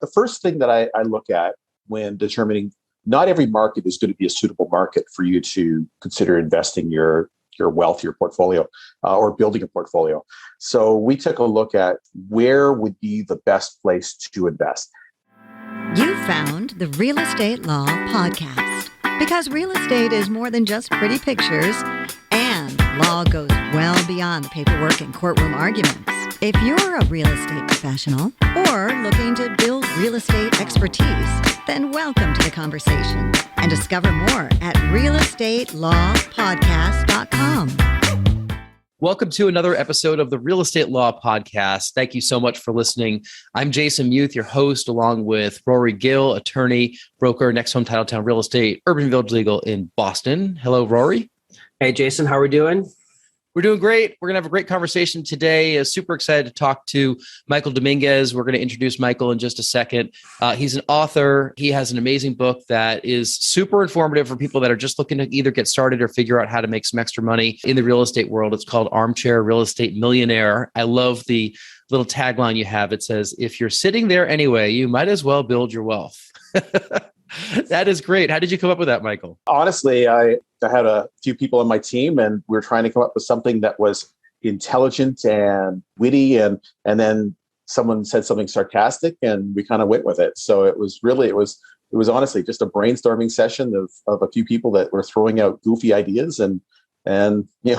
The first thing that I look at when determining, not every market is going to be a suitable market for you to consider investing your wealth, your portfolio, or building a portfolio. So we took a look at where would be the best place to invest. You found the Real Estate Law Podcast, because real estate is more than just pretty pictures, and law goes well beyond the paperwork and courtroom arguments. If you're a real estate professional or looking to build real estate expertise, then welcome to the conversation and discover more at realestatelaw.podcast.com. Welcome to another episode of the Real Estate Law Podcast. Thank you so much for listening. I'm Jason Muth, your host, along with Rory Gill, attorney, broker, Next Home Title Town Real Estate, Urban Village Legal in Boston. Hello, Rory. Hey, Jason. How are we doing? We're doing great. We're going to have a great conversation today. Super excited to talk to Michael Dominguez. We're going to introduce Michael in just a second. He's an author. He has an amazing book that is super informative for people that are just looking to either get started or figure out how to make some extra money in the real estate world. It's called Armchair, Real Estate Millionaire. I love the little tagline you have. It says, if you're sitting there anyway, you might as well build your wealth. That is great. How did you come up with that, Michael? Honestly, I had a few people on my team, and we were trying to come up with something that was intelligent and witty, and then someone said something sarcastic, and we kind of went with it. So it was honestly just a brainstorming session of a few people that were throwing out goofy ideas and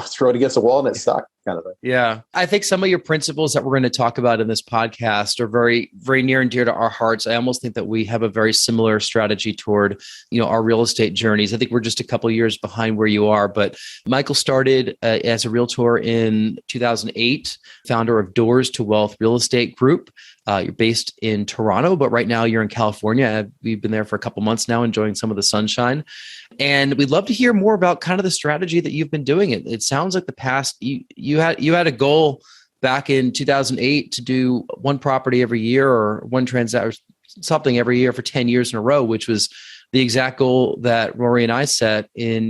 throw it against a wall and it stuck, kind of thing. Yeah. I think some of your principles that we're going to talk about in this podcast are very, very near and dear to our hearts. I almost think that we have a very similar strategy toward, our real estate journeys. I think we're just a couple of years behind where you are, but Michael started as a realtor in 2008, founder of Doors to Wealth Real Estate Group. You're based in Toronto, but right now you're in California. We've been there for a couple months now, enjoying some of the sunshine. And we'd love to hear more about kind of the strategy that you've been doing. It sounds like the past, you had a goal back in 2008 to do one property every year or one transaction, something every year for 10 years in a row, which was the exact goal that Rory and I set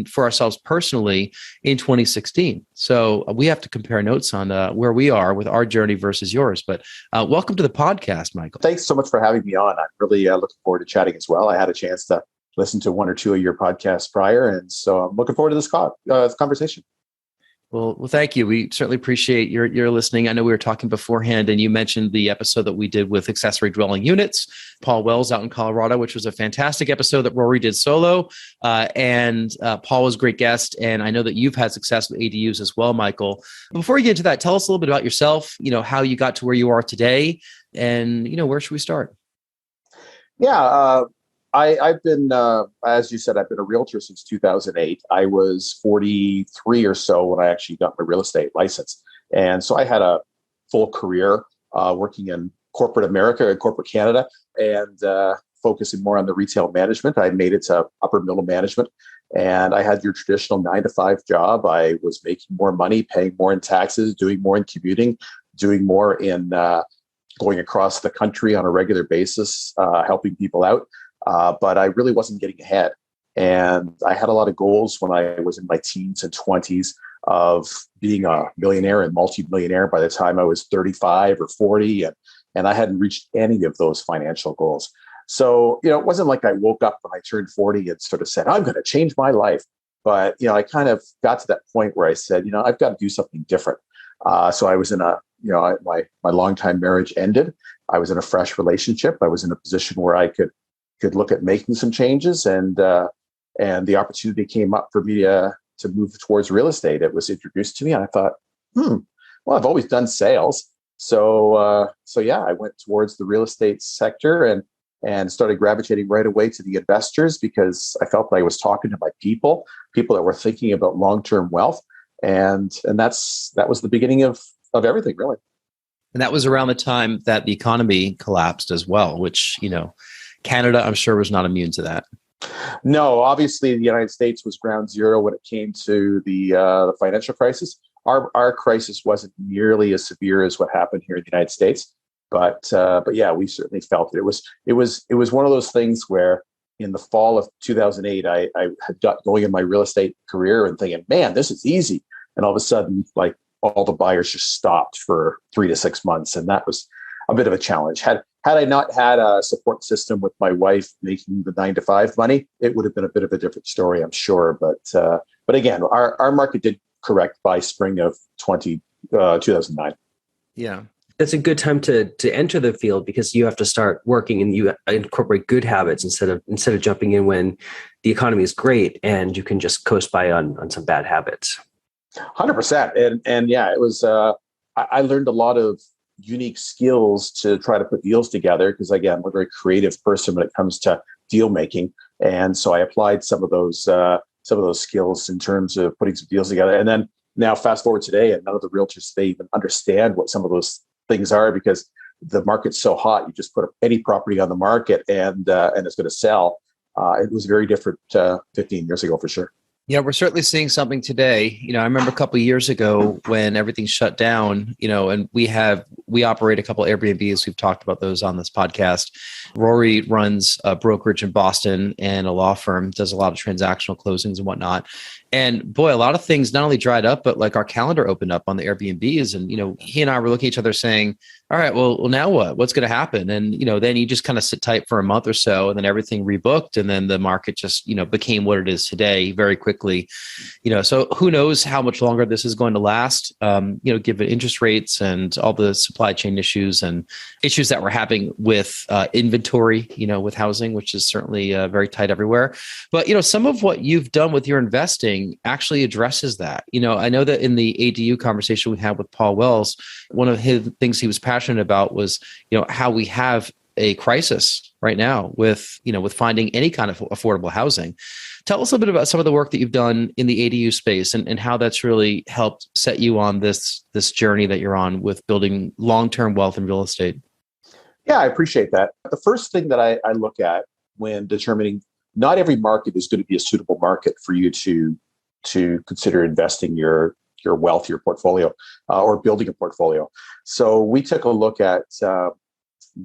for ourselves personally in 2016. So we have to compare notes on where we are with our journey versus yours. But welcome to the podcast, Michael. Thanks so much for having me on. I'm really looking forward to chatting as well. I had a chance to listen to one or two of your podcasts prior, and so I'm looking forward to this conversation. Well, thank you. We certainly appreciate your listening. I know we were talking beforehand, and you mentioned the episode that we did with accessory dwelling units, Paul Wells out in Colorado, which was a fantastic episode that Rory did solo. And Paul was a great guest. And I know that you've had success with ADUs as well, Michael. Before we get into that, tell us a little bit about yourself, how you got to where you are today, and, where should we start? Yeah. I've been, as you said, I've been a realtor since 2008. I was 43 or so when I actually got my real estate license. And so I had a full career working in corporate America and corporate Canada, and focusing more on the retail management. I made it to upper middle management, and I had your traditional 9-to-5 job. I was making more money, paying more in taxes, doing more in commuting, doing more in going across the country on a regular basis, helping people out. But I really wasn't getting ahead. And I had a lot of goals when I was in my teens and 20s of being a millionaire and multi-millionaire by the time I was 35 or 40. And I hadn't reached any of those financial goals. So, it wasn't like I woke up when I turned 40 and sort of said, I'm going to change my life. But, I kind of got to that point where I said, I've got to do something different. So I was in my longtime marriage ended. I was in a fresh relationship. I was in a position where I could look at making some changes, and the opportunity came up for me to move towards real estate. It was introduced to me, and I thought, well, I've always done sales, so yeah, I went towards the real estate sector and started gravitating right away to the investors, because I felt like I was talking to my people that were thinking about long-term wealth, and that was the beginning of everything, really. And that was around the time that the economy collapsed as well, which Canada, I'm sure, was not immune to that. No, obviously, the United States was ground zero when it came to the financial crisis. Our crisis wasn't nearly as severe as what happened here in the United States, but yeah, we certainly felt it. It was one of those things where in the fall of 2008, I had got going in my real estate career and thinking, man, this is easy, and all of a sudden, like, all the buyers just stopped for 3 to 6 months, and that was a bit of a challenge. Had I not had a support system with my wife making the 9 to 5 money, it would have been a bit of a different story, I'm sure. But again, our market did correct by spring of 2009. Yeah. That's a good time to enter the field because you have to start working and you incorporate good habits instead of jumping in when the economy is great and you can just coast by on some bad habits. 100%. And yeah, it was, I learned a lot of unique skills to try to put deals together because again, I'm a very creative person when it comes to deal making. And so I applied some of those skills in terms of putting some deals together. And then now fast forward today, and none of the realtors today even understand what some of those things are because the market's so hot. You just put any property on the market and it's going to sell. It was very different 15 years ago for sure. Yeah, we're certainly seeing something today. I remember a couple of years ago when everything shut down, and we operate a couple of Airbnbs. We've talked about those on this podcast. Rory runs a brokerage in Boston and a law firm, does a lot of transactional closings and whatnot. And boy, a lot of things not only dried up, but like our calendar opened up on the Airbnbs. And, he and I were looking at each other saying, all right, well, now what? What's going to happen? And, then you just kind of sit tight for a month or so and then everything rebooked. And then the market just, became what it is today very quickly. So who knows how much longer this is going to last, given interest rates and all the supply chain issues and issues that we're having with inventory, with housing, which is certainly very tight everywhere. But, some of what you've done with your investing actually addresses that. I know that in the ADU conversation we had with Paul Wells, one of his things he was passionate about was, how we have a crisis right now with finding any kind of affordable housing. Tell us a bit about some of the work that you've done in the ADU space and how that's really helped set you on this journey that you're on with building long-term wealth in real estate. Yeah, I appreciate that. The first thing that I look at when determining not every market is going to be a suitable market for you to consider investing your wealth, your portfolio, or building a portfolio. So we took a look at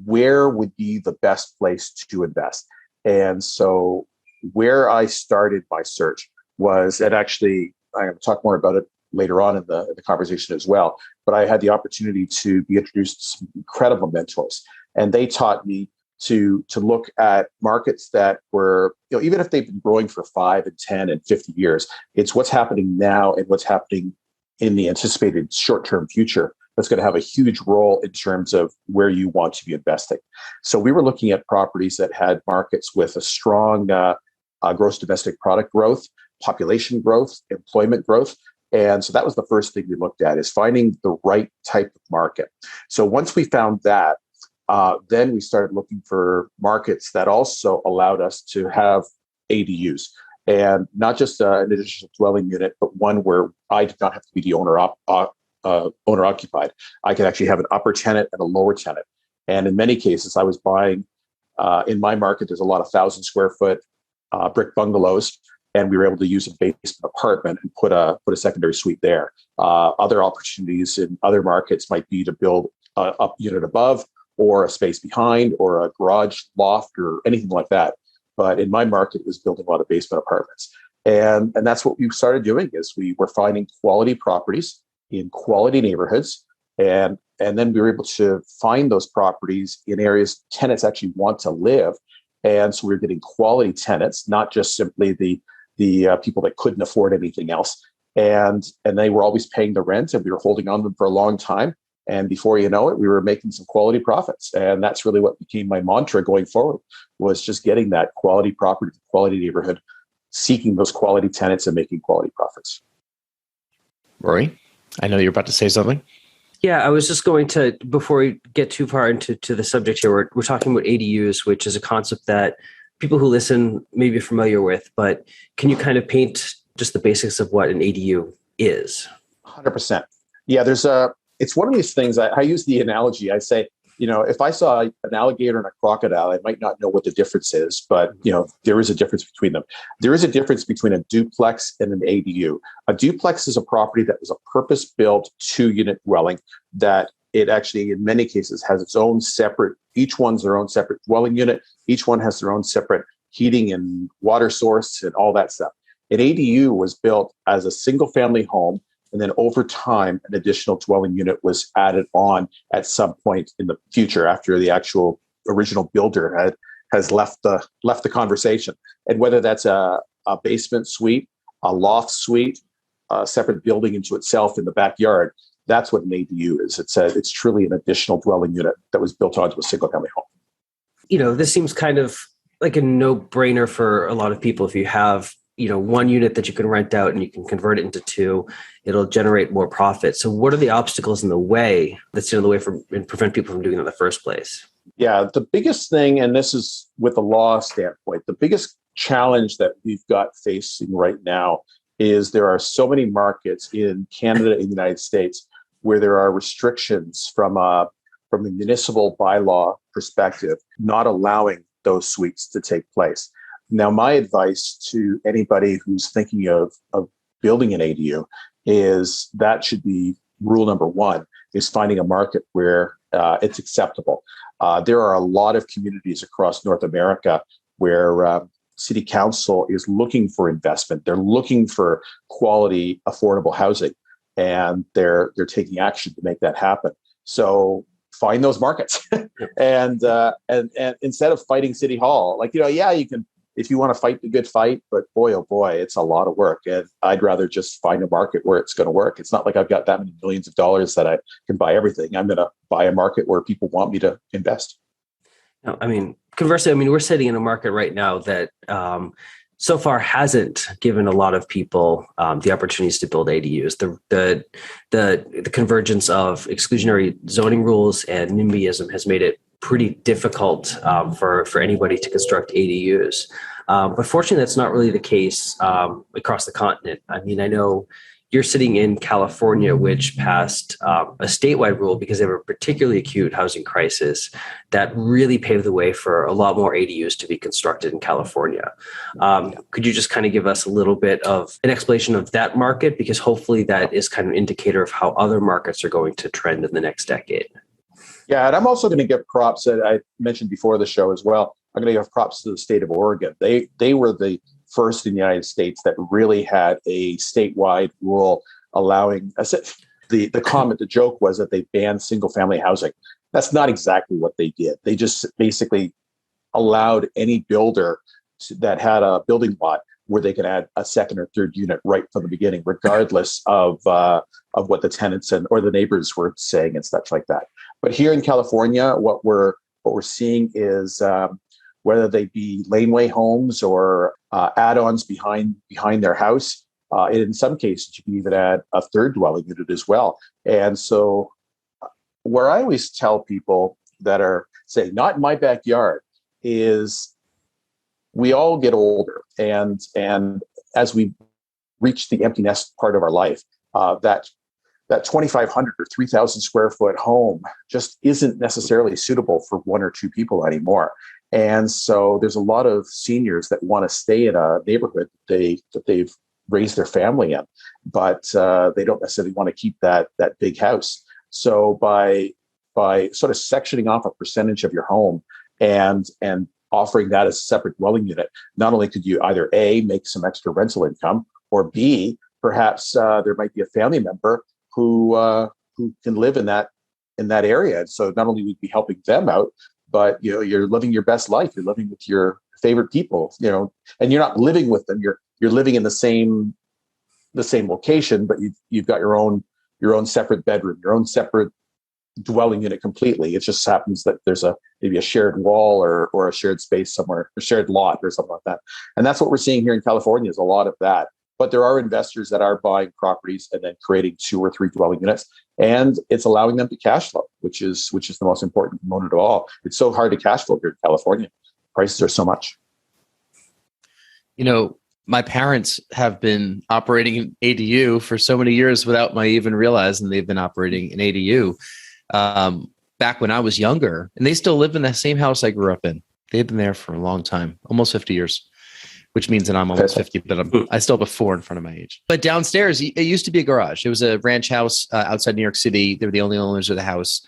where would be the best place to invest. And so where I started my search was, and actually I'm going to talk more about it later on in the conversation as well, but I had the opportunity to be introduced to some incredible mentors. And they taught me to look at markets that were, even if they've been growing for 5 and 10 and 50 years, it's what's happening now and what's happening in the anticipated short-term future that's going to have a huge role in terms of where you want to be investing. So we were looking at properties that had markets with a strong gross domestic product growth, population growth, employment growth. And so that was the first thing we looked at, is finding the right type of market. So once we found that, then we started looking for markets that also allowed us to have ADUs, and not just an additional dwelling unit, but one where I did not have to be the owner occupied. I could actually have an upper tenant and a lower tenant. And in many cases, I was buying, in my market, there's a lot of 1,000 square foot brick bungalows, and we were able to use a basement apartment and put a secondary suite there. Other opportunities in other markets might be to build a unit above, or a space behind, or a garage loft, or anything like that. But in my market, it was building a lot of basement apartments. And that's what we started doing, is we were finding quality properties in quality neighborhoods. And then we were able to find those properties in areas tenants actually want to live. And so we were getting quality tenants, not just simply the people that couldn't afford anything else. And they were always paying the rent, and we were holding on to them for a long time. And before you know it, we were making some quality profits. And that's really what became my mantra going forward, was just getting that quality property, quality neighborhood, seeking those quality tenants and making quality profits. Rory, I know you're about to say something. Yeah, I was just going to, before we get too far into the subject here, we're talking about ADUs, which is a concept that people who listen may be familiar with, but can you kind of paint just the basics of what an ADU is? 100%. Yeah, it's one of these things. I use the analogy. I say, if I saw an alligator and a crocodile, I might not know what the difference is, but there is a difference between them. There is a difference between a duplex and an ADU. A duplex is a property that was a purpose-built 2-unit dwelling that it actually, in many cases, has its own separate, each one's their own separate dwelling unit. Each one has their own separate heating and water source and all that stuff. An ADU was built as a single-family home And then over time, an additional dwelling unit was added on at some point in the future after the actual original builder has left the conversation. And whether that's a basement suite, a loft suite, a separate building into itself in the backyard, that's what an ADU is. It's truly an additional dwelling unit that was built onto a single family home. This seems kind of like a no-brainer for a lot of people. If you have, one unit that you can rent out and you can convert it into two, it'll generate more profit. So what are the obstacles in the way that's in the way and prevent people from doing it in the first place? Yeah, the biggest thing, and this is with the law standpoint, the biggest challenge that we've got facing right now is there are so many markets in Canada and the United States where there are restrictions from a municipal bylaw perspective, not allowing those suites to take place. Now, my advice to anybody who's thinking of building an ADU is that should be rule number one, is finding a market where it's acceptable. There are a lot of communities across North America where city council is looking for investment. They're looking for quality, affordable housing, and they're taking action to make that happen. So find those markets, and instead of fighting City Hall, you can, if you want to fight the good fight, but boy, oh boy, it's a lot of work. And I'd rather just find a market where it's going to work. It's not like I've got that many millions of dollars that I can buy everything. I'm going to buy a market where people want me to invest. No, conversely, we're sitting in a market right now that so far hasn't given a lot of people the opportunities to build ADUs. The convergence of exclusionary zoning rules and NIMBYism has made it pretty difficult for anybody to construct ADUs. But fortunately, that's not really the case across the continent. I know you're sitting in California, which passed a statewide rule because they have a particularly acute housing crisis that really paved the way for a lot more ADUs to be constructed in California. Could you just kind of give us a little bit of an explanation of that market? Because hopefully that is kind of an indicator of how other markets are going to trend in the next decade. Yeah, and I'm also going to give props that I mentioned before the show as well. I'm going to give props to the state of Oregon. They were the first in the United States that really had a statewide rule allowing, the joke was that they banned single family housing. That's not exactly what they did. They just basically allowed any builder that had a building lot where they could add a second or third unit right from the beginning, regardless of what the tenants or the neighbors were saying and stuff like that. But here in California, what we're seeing is whether they be laneway homes or add-ons behind their house. In some cases, you can even add a third dwelling unit as well. And so where I always tell people that are saying, not in my backyard, is we all get older. And as we reach the empty nest part of our life, that 2,500 or 3,000 square foot home just isn't necessarily suitable for one or two people anymore. And so there's a lot of seniors that want to stay in a neighborhood that they've raised their family in, but they don't necessarily want to keep that big house. So by sort of sectioning off a percentage of your home and offering that as a separate dwelling unit, not only could you either A, make some extra rental income, or B, perhaps there might be a family member who can live in that area. And so not only would we be helping them out, but you're living your best life. You're living with your favorite people, and you're not living with them. You're living in the same location, but you've got your own separate bedroom, your own separate dwelling unit completely. It just happens that there's maybe a shared wall or a shared space somewhere, a shared lot or something like that. And that's what we're seeing here in California is a lot of that. But there are investors that are buying properties and then creating 2 or 3 dwelling units, and it's allowing them to cash flow, which is the most important component of all. It's so hard to cash flow here in California. Prices are so much. My parents have been operating an ADU for so many years without my even realizing they've been operating an ADU back when I was younger, and they still live in the same house I grew up in. They've been there for a long time, almost 50 years. Which means that I'm almost 50, but I still have a 4 in front of my age. But downstairs, it used to be a garage. It was a ranch house outside New York City. They were the only owners of the house.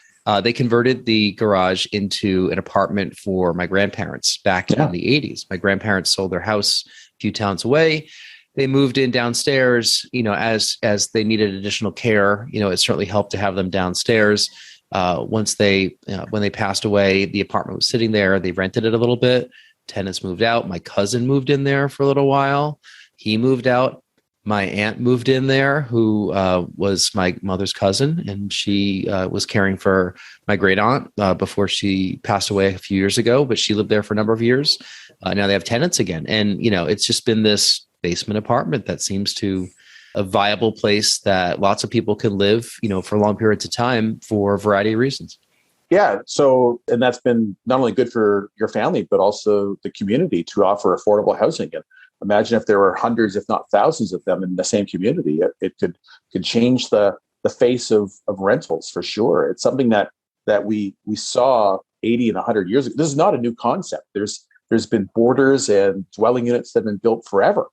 They converted the garage into an apartment for my grandparents back in the 80s. My grandparents sold their house a few towns away. they moved in downstairs, as they needed additional care. It certainly helped to have them downstairs. Once when they passed away, the apartment was sitting there. They rented it a little bit. Tenants moved out. My cousin moved in there for a little while. He moved out. My aunt moved in there, who was my mother's cousin, and she was caring for my great aunt before she passed away a few years ago. But she lived there for a number of years. Now they have tenants again, and it's just been this basement apartment that seems to a viable place that lots of people can live, for long periods of time for a variety of reasons. Yeah. So, and that's been not only good for your family, but also the community to offer affordable housing. And imagine if there were hundreds, if not thousands of them in the same community, it could change the face of rentals for sure. It's something that we saw 80 and 100 years ago. This is not a new concept. There's been borders and dwelling units that have been built forever,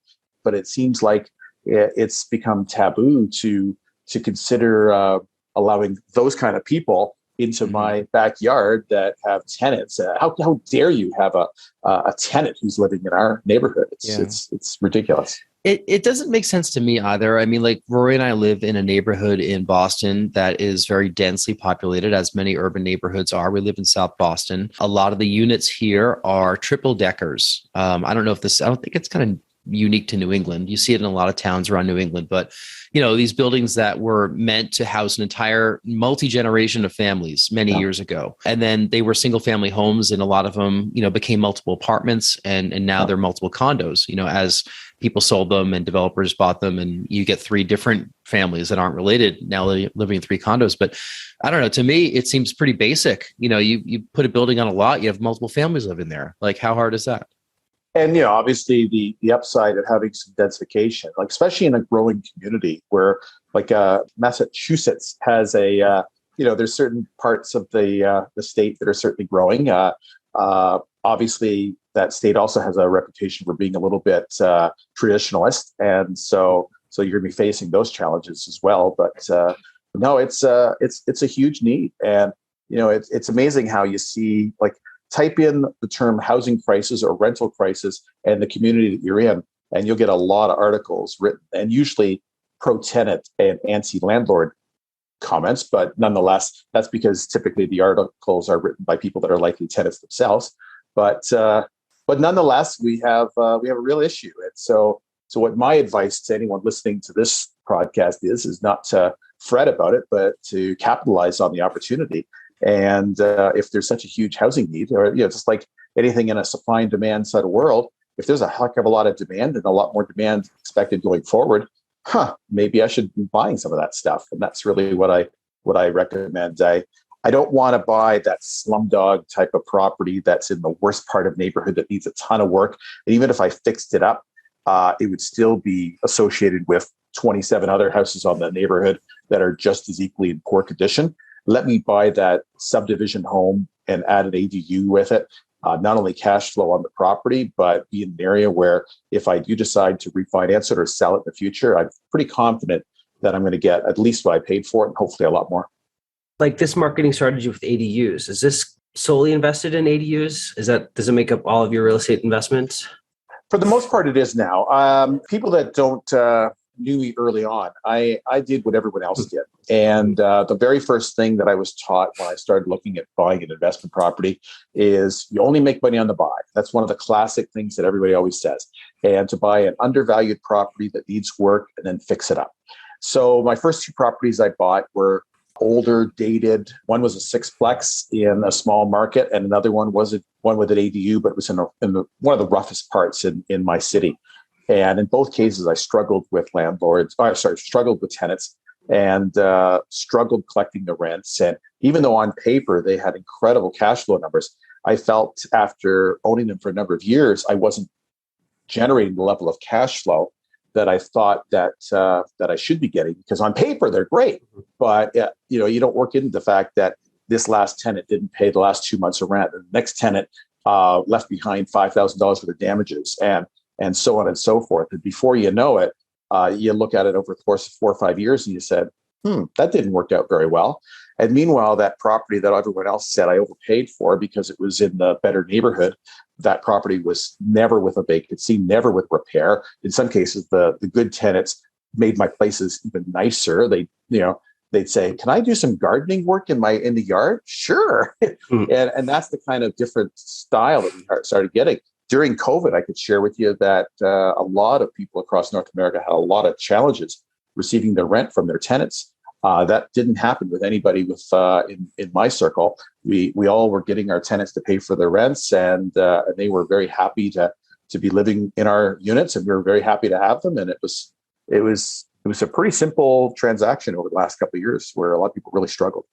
but it seems like it's become taboo to consider allowing those kind of people into my backyard that have tenants. How dare you have a tenant who's living in our neighborhood? It's ridiculous. It doesn't make sense to me either. I mean, like Rory and I live in a neighborhood in Boston that is very densely populated, as many urban neighborhoods are. We live in South Boston. A lot of the units here are triple deckers. I don't think it's kind of unique to New England. You see it in a lot of towns around New England, but these buildings that were meant to house an entire multi-generation of families many years ago. And then they were single family homes, and a lot of them, became multiple apartments, and now they're multiple condos, as people sold them and developers bought them, and you get three different families that aren't related now living in three condos. But I don't know, to me, it seems pretty basic. You put a building on a lot, you have multiple families living there. Like, how hard is that? And, obviously the upside of having some densification, like especially in a growing community where like Massachusetts has there's certain parts of the state that are certainly growing. Obviously that state also has a reputation for being a little bit traditionalist. And so you're gonna be facing those challenges as well. But no, it's a huge need. And, it's amazing how you see, like, type in the term housing crisis or rental crisis and the community that you're in, and you'll get a lot of articles written, and usually pro-tenant and anti-landlord comments. But nonetheless, that's because typically the articles are written by people that are likely tenants themselves. But nonetheless, we have a real issue. And so what my advice to anyone listening to this podcast is not to fret about it, but to capitalize on the opportunity. And if there's such a huge housing need, or just like anything in a supply and demand side of world, if there's a heck of a lot of demand and a lot more demand expected going forward, maybe I should be buying some of that stuff. And that's really what I recommend. I don't want to buy that slumdog type of property that's in the worst part of neighborhood that needs a ton of work. And even if I fixed it up, it would still be associated with 27 other houses on the neighborhood that are just as equally in poor condition. Let me buy that subdivision home and add an ADU with it. Not only cash flow on the property, but be in an area where if I do decide to refinance it or sell it in the future, I'm pretty confident that I'm going to get at least what I paid for it, and hopefully a lot more. Like this marketing strategy with ADUs, is this solely invested in ADUs? Does it make up all of your real estate investments? For the most part, it is now. People that don't knew me early on, I did what everyone else did. And the very first thing that I was taught when I started looking at buying an investment property is you only make money on the buy. That's one of the classic things that everybody always says. And to buy an undervalued property that needs work and then fix it up. So my first two properties I bought were older, dated. One was a sixplex in a small market, and another one was one with an ADU, but it was in one of the roughest parts in my city. And in both cases, I struggled with struggled with tenants, and struggled collecting the rents. And even though on paper they had incredible cash flow numbers, I felt after owning them for a number of years, I wasn't generating the level of cash flow that I thought that I should be getting, because on paper they're great, but you don't work into the fact that this last tenant didn't pay the last 2 months of rent, and the next tenant left behind $5,000 worth of damages, and so on and so forth. And before you know it, you look at it over the course of 4 or 5 years, and you said, That didn't work out very well. And meanwhile, that property that everyone else said I overpaid for because it was in the better neighborhood, that property was never with a vacancy, never with repair. In some cases, the good tenants made my places even nicer. They'd say, "Can I do some gardening work in the yard?" Sure. And that's the kind of different style that we started getting. During COVID, I could share with you that a lot of people across North America had a lot of challenges receiving their rent from their tenants. That didn't happen with anybody in my circle. We all were getting our tenants to pay for their rents, and they were very happy to be living in our units, and we were very happy to have them. And it was a pretty simple transaction over the last couple of years where a lot of people really struggled.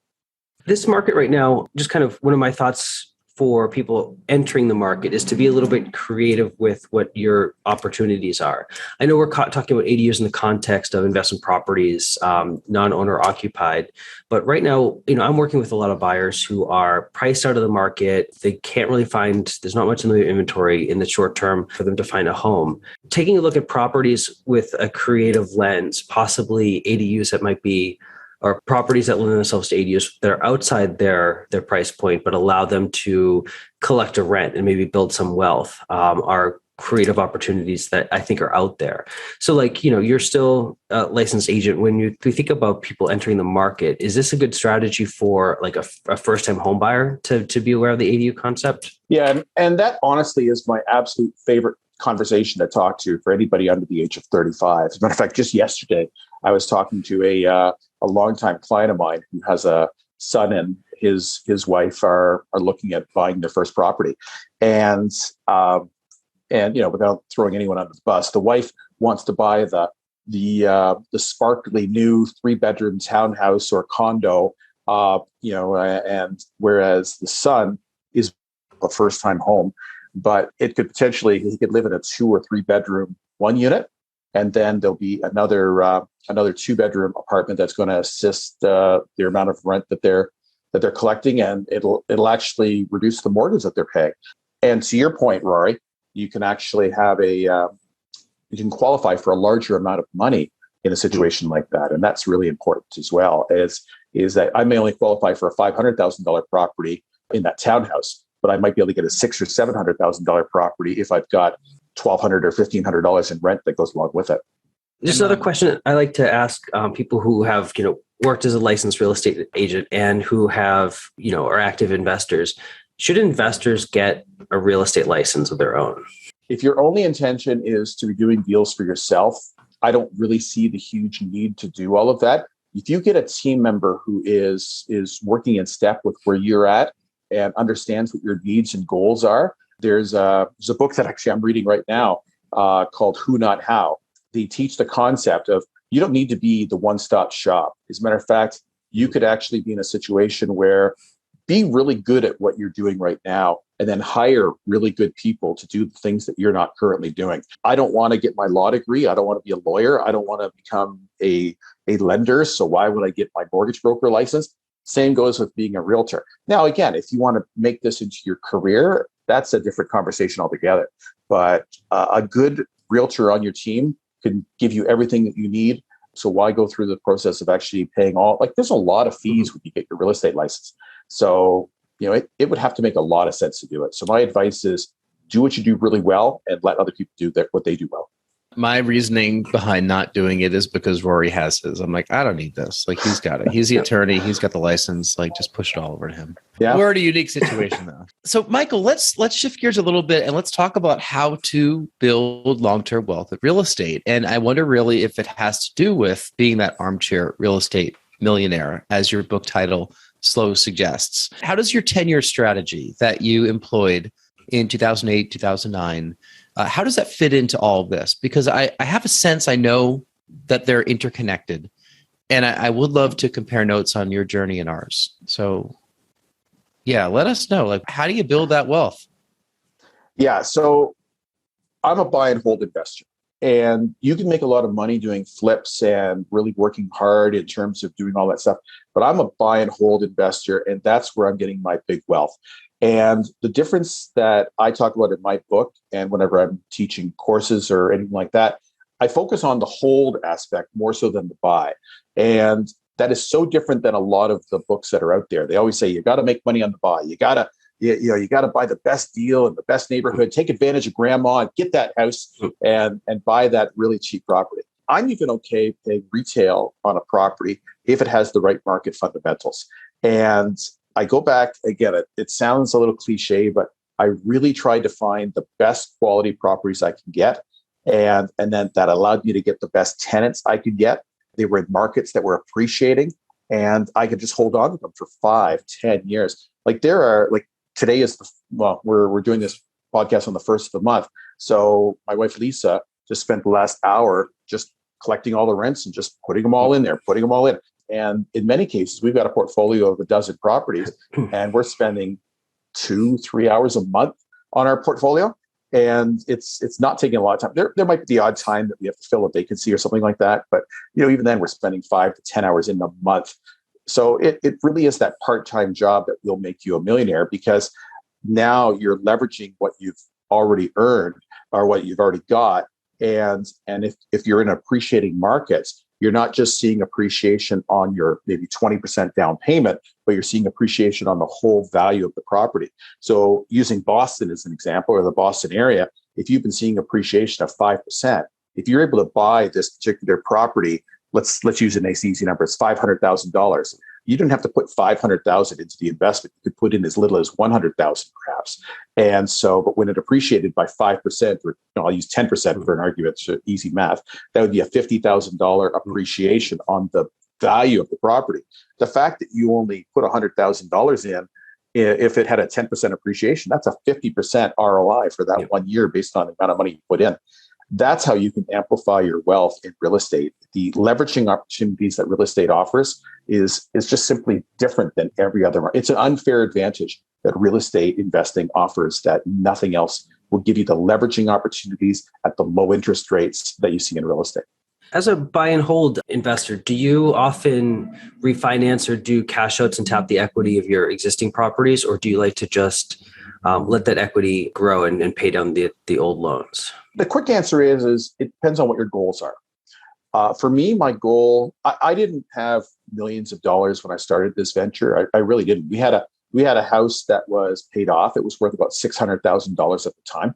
This market right now, just kind of one of my thoughts for people entering the market is to be a little bit creative with what your opportunities are. I know we're talking about ADUs in the context of investment properties, non-owner occupied, but right now, I'm working with a lot of buyers who are priced out of the market. They can't really there's not much in the inventory in the short term for them to find a home. Taking a look at properties with a creative lens, possibly ADUs that might be or properties that lend themselves to ADUs that are outside their price point, but allow them to collect a rent and maybe build some wealth, are creative opportunities that I think are out there. So you're still a licensed agent. When you think about people entering the market, is this a good strategy for like a first-time home buyer to be aware of the ADU concept? Yeah. And that honestly is my absolute favorite conversation to talk to for anybody under the age of 35. As a matter of fact, just yesterday, I was talking to a longtime client of mine who has a son, and his wife are looking at buying their first property. And without throwing anyone under the bus, the wife wants to buy the sparkly new 3-bedroom townhouse or condo, and whereas the son is a first-time home, but it could potentially, he could live in a 2 or 3 bedroom one unit. And then there'll be another 2-bedroom apartment that's going to assist the amount of rent that they're collecting, and it'll actually reduce the mortgage that they're paying. And to your point, Rory, you can actually have you can qualify for a larger amount of money in a situation like that, and that's really important as well. Is that I may only qualify for a $500,000 property in that townhouse, but I might be able to get a $600,000 or $700,000 property if I've got $1,200 or $1,500 in rent that goes along with it. Just another question I like to ask people who have worked as a licensed real estate agent and who have are active investors. Should investors get a real estate license of their own? If your only intention is to be doing deals for yourself, I don't really see the huge need to do all of that. If you get a team member who is working in step with where you're at and understands what your needs and goals are, there's a book that actually I'm reading right now called Who Not How. They teach the concept of you don't need to be the one-stop shop. As a matter of fact, you could actually be in a situation where be really good at what you're doing right now and then hire really good people to do the things that you're not currently doing. I don't want to get my law degree. I don't want to be a lawyer. I don't want to become a lender. So why would I get my mortgage broker license? Same goes with being a realtor. Now, again, if you want to make this into your career, that's a different conversation altogether. But a good realtor on your team can give you everything that you need. So why go through the process of actually paying there's a lot of fees when you get your real estate license. So, it would have to make a lot of sense to do it. So my advice is do what you do really well and let other people do what they do well. My reasoning behind not doing it is because Rory has his. I'm like, I don't need this. Like, he's got it. He's the attorney. He's got the license. Like, just push it all over to him. Yeah. We're in a unique situation, though. So, Michael, let's shift gears a little bit and let's talk about how to build long-term wealth with real estate. And I wonder really if it has to do with being that armchair real estate millionaire, as your book title slow suggests. How does your 10-year strategy that you employed in 2008, 2009, how does that fit into all of this? Because I have a sense, I know that they're interconnected, and I would love to compare notes on your journey and ours. So yeah, let us know, like, how do you build that wealth? Yeah. So I'm a buy and hold investor, and you can make a lot of money doing flips and really working hard in terms of doing all that stuff. But I'm a buy and hold investor, and that's where I'm getting my big wealth. And the difference that I talk about in my book and whenever I'm teaching courses or anything like that, I focus on the hold aspect more so than the buy. And that is so different than a lot of the books that are out there. They always say, you got to make money on the buy. You got to buy the best deal in the best neighborhood, take advantage of grandma and get that house and buy that really cheap property. I'm even okay paying retail on a property if it has the right market fundamentals. And I go back again, it sounds a little cliche, but I really tried to find the best quality properties I can get. And then that allowed me to get the best tenants I could get. They were in markets that were appreciating, and I could just hold on to them for 5-10 years. Like today is, we're doing this podcast on the 1st of the month. So my wife, Lisa, just spent the last hour just collecting all the rents and just putting them all in there, putting them all in. And in many cases, we've got a portfolio of a dozen properties, and we're spending 2-3 hours a month on our portfolio. And it's not taking a lot of time. There might be the odd time that we have to fill a vacancy or something like that. But even then, we're spending 5 to 10 hours in a month. So it really is that part-time job that will make you a millionaire, because now you're leveraging what you've already earned or what you've already got. And if you're in appreciating markets, you're not just seeing appreciation on your maybe 20% down payment, but you're seeing appreciation on the whole value of the property. So using Boston as an example, or the Boston area, if you've been seeing appreciation of 5%, if you're able to buy this particular property, let's use a nice easy number, it's $500,000. You don't have to put $500,000 into the investment. You could put in as little as $100,000 perhaps. And so, but when it appreciated by 5%, or I'll use 10% for an argument, so easy math, that would be a $50,000 appreciation on the value of the property. The fact that you only put $100,000 in, if it had a 10% appreciation, that's a 50% ROI for that 1 year based on the amount of money you put in. That's how you can amplify your wealth in real estate. The leveraging opportunities that real estate offers is just simply different than every other market. It's an unfair advantage that real estate investing offers that nothing else will give you, the leveraging opportunities at the low interest rates that you see in real estate. As a buy and hold investor, do you often refinance or do cash outs and tap the equity of your existing properties, or do you like to just let that equity grow and pay down the old loans? The quick answer is it depends on what your goals are. For me, my goal, I didn't have millions of dollars when I started this venture. I really didn't. We had a house that was paid off. It was worth about $600,000 at the time.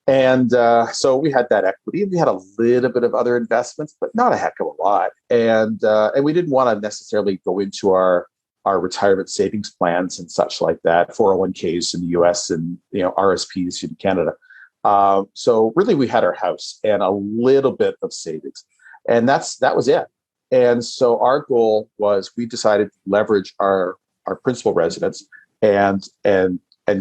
And so we had that equity, and we had a little bit of other investments, but not a heck of a lot. And we didn't want to necessarily go into our retirement savings plans and such like that, 401ks in the US and RSPs in Canada. So really we had our house and a little bit of savings, and that was it. And so our goal was, we decided to leverage our principal residence and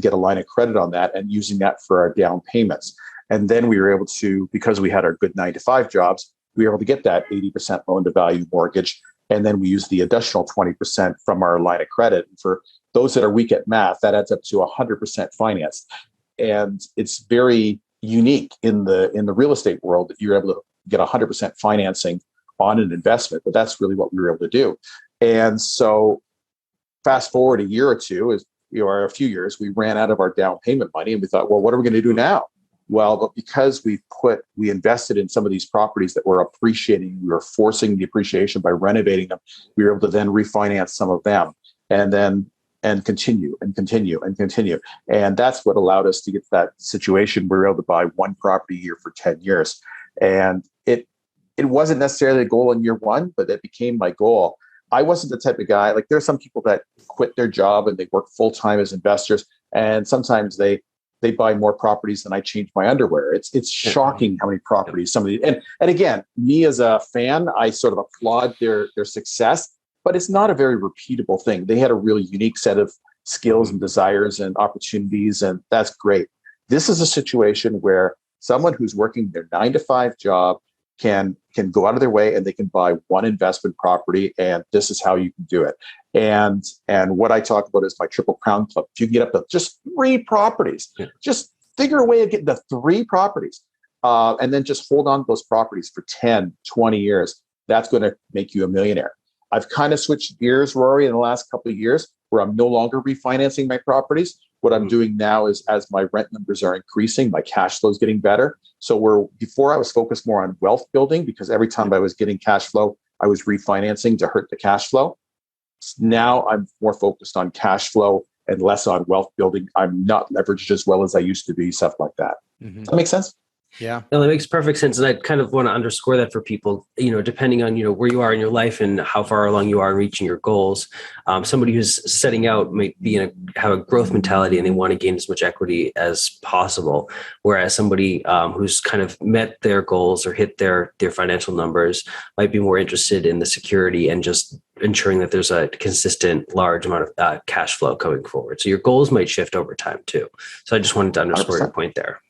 get a line of credit on that, and using that for our down payments. And then we were able to, because we had our good 9-to-5 jobs, we were able to get that 80% loan to value mortgage. And then we use the additional 20% from our line of credit. And for those that are weak at math, that adds up to 100% financed. And it's very unique in the real estate world that you're able to get 100% financing on an investment, but that's really what we were able to do. And so fast forward a year or two, or a few years, we ran out of our down payment money, and we thought, well, what are we going to do now? Well, but because we invested in some of these properties that were appreciating, we were forcing the appreciation by renovating them. We were able to then refinance some of them, and continue. And that's what allowed us to get to that situation where we were able to buy one property a year for 10 years. And it wasn't necessarily a goal in year one, but it became my goal. I wasn't the type of guy, like there are some people that quit their job and they work full-time as investors, and sometimes they buy more properties than I change my underwear. It's shocking how many properties somebody, and again, me as a fan, I sort of applaud their success, but it's not a very repeatable thing. They had a really unique set of skills and desires and opportunities, and that's great. This is a situation where someone who's working their 9-to-5 job can go out of their way and they can buy one investment property, and this is how you can do it. And what I talk about is my Triple Crown Club. If you can get up to just 3 properties, just figure a way of getting to 3 properties, and then just hold on to those properties for 10, 20 years. That's going to make you a millionaire. I've kind of switched gears, Rory, in the last couple of years, where I'm no longer refinancing my properties. What I'm doing now is, as my rent numbers are increasing, my cash flow is getting better. So before I was focused more on wealth building, because every time I was getting cash flow, I was refinancing to hurt the cash flow. Now I'm more focused on cash flow and less on wealth building. I'm not leveraged as well as I used to be, stuff like that. Does that make sense? Yeah. No, that makes perfect sense. And I kind of want to underscore that for people, depending on, where you are in your life and how far along you are in reaching your goals. Somebody who's setting out might have a growth mentality and they want to gain as much equity as possible. Whereas somebody who's kind of met their goals or hit their financial numbers might be more interested in the security and just ensuring that there's a consistent large amount of cash flow coming forward. So your goals might shift over time too. So I just wanted to underscore 100%. your point there.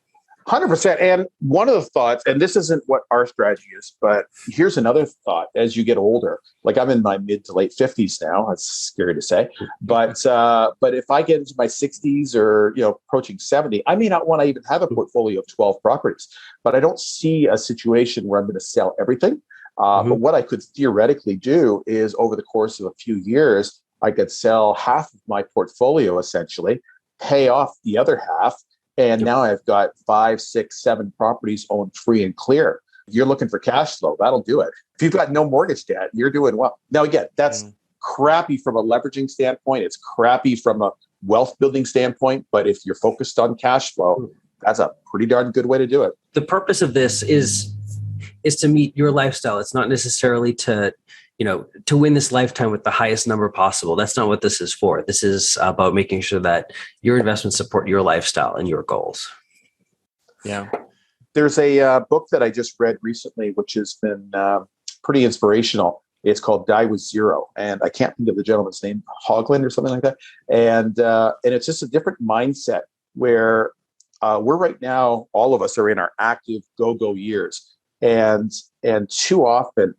100%. And one of the thoughts, and this isn't what our strategy is, but here's another thought as you get older. Like I'm in my mid to late 50s now. That's scary to say. But if I get into my 60s or approaching 70, I may not want to even have a portfolio of 12 properties. But I don't see a situation where I'm going to sell everything. But what I could theoretically do is over the course of a few years, I could sell half of my portfolio essentially, pay off the other half. And now I've got 5, 6, 7 properties owned free and clear. You're looking for cash flow. That'll do it. If you've got no mortgage debt, you're doing well. Now, again, that's crappy from a leveraging standpoint. It's crappy from a wealth building standpoint. But if you're focused on cash flow, that's a pretty darn good way to do it. The purpose of this is to meet your lifestyle. It's not necessarily to win this lifetime with the highest number possible. That's not what this is for. This is about making sure that your investments support your lifestyle and your goals. Yeah. There's a book that I just read recently, which has been pretty inspirational. It's called Die with Zero. And I can't think of the gentleman's name, Hoagland or something like that. And it's just a different mindset where we're right now, all of us are in our active go-go years. And too often,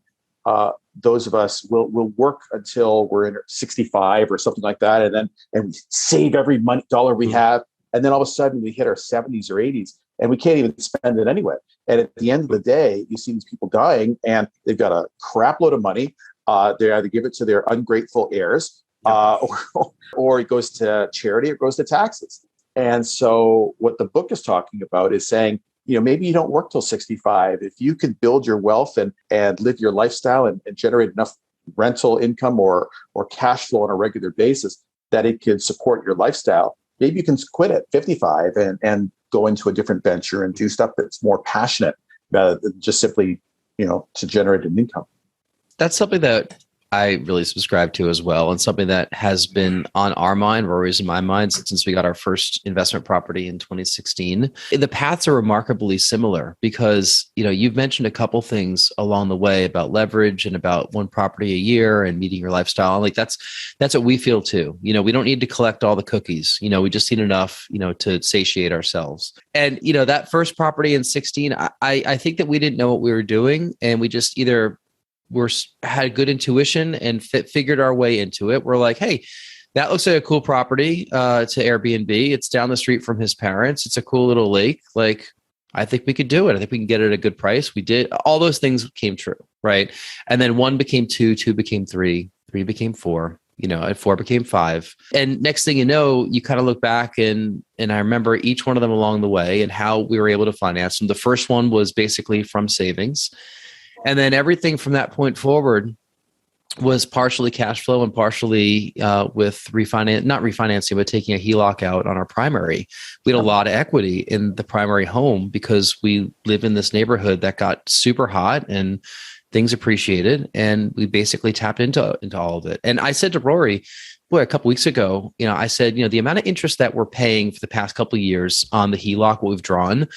those of us will work until we're in 65 or something like that. And we save every dollar we have. And then all of a sudden we hit our 70s or 80s and we can't even spend it anyway. And at the end of the day, you see these people dying and they've got a crap load of money. They either give it to their ungrateful heirs or it goes to charity or it goes to taxes. And so what the book is talking about is saying, maybe you don't work till 65. If you can build your wealth and live your lifestyle and generate enough rental income or cash flow on a regular basis that it can support your lifestyle, maybe you can quit at 55 and go into a different venture and do stuff that's more passionate rather than just simply, to generate an income. That's something that I really subscribe to as well, and something that has been on our mind, or always in my mind, since we got our first investment property in 2016. The paths are remarkably similar because, you've mentioned a couple things along the way about leverage and about one property a year and meeting your lifestyle. Like that's what we feel too. We don't need to collect all the cookies. We just need enough, to satiate ourselves. And, that first property in 16, I think that we didn't know what we were doing, and we just either had good intuition and figured our way into it. We're like, hey, that looks like a cool property to Airbnb. It's down the street from his parents. It's a cool little lake. Like, I think we could do it. I think we can get it at a good price. We did. All those things came true, right? And then 1 became 2, 2 became 3, 3 became 4. At 4 became 5. And next thing you know, you kind of look back and I remember each one of them along the way and how we were able to finance them. The first one was basically from savings. And then everything from that point forward was partially cash flow and partially with not refinancing, but taking a HELOC out on our primary. We had a lot of equity in the primary home because we live in this neighborhood that got super hot and things appreciated. And we basically tapped into all of it. And I said to Rory, a couple of weeks ago, I said, the amount of interest that we're paying for the past couple of years on the HELOC, what we've drawn,